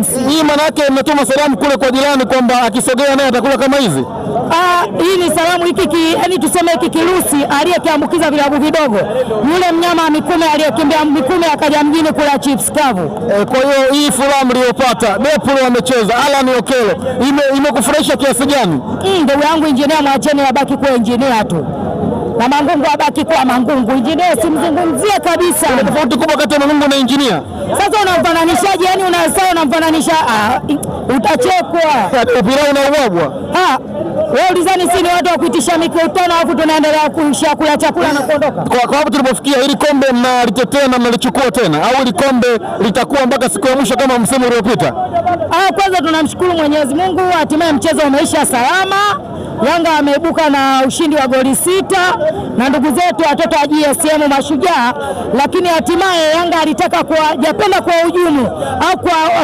KMC. Hii maana yake mnatuma salamu kule kwa jirani kwamba akisogea naye atakula kama hizi? Hii ni salamu yani tuseme hiki kirusi aliyekiambukiza vilabu vidogo. Yule mnyama Mikumi aliyekimbia Mikumi akaja mjini kula chips kavu. Kwa hiyo hii furaha mliyopata, Depro amecheza, Alan Okello, imekufurahisha kiasi gani? Ndugu yangu Injinia, mwacheni abaki kuwa injinia tu. Na Mangungu abaki kuwa Mangungu. Injinia simzungumzie kabisa. Kuna tofauti kubwa kati ya Mangungu na injinia. Sasa unamfananishaje? Yani unamfananisha utachekwa. Pilau na ubwabwa. Wewe ulizani si ni watu wa kuitisha mikutano alafu tunaendelea kuishia kula chakula na kuondoka? Kwa hapo tulipofikia, hili kombe mnalitetea na mnalichukua tena au hili kombe litakuwa mpaka siku ya mwisho kama msimu uliopita? Kwanza tunamshukuru Mwenyezi Mungu, hatimaye mchezo umeisha salama. Yanga ameibuka na ushindi wa goli 6 na ndugu zetu watoto wa GSM Mashujaa, lakini hatimaye Yanga alitaka japenda kwa hujumu au kwa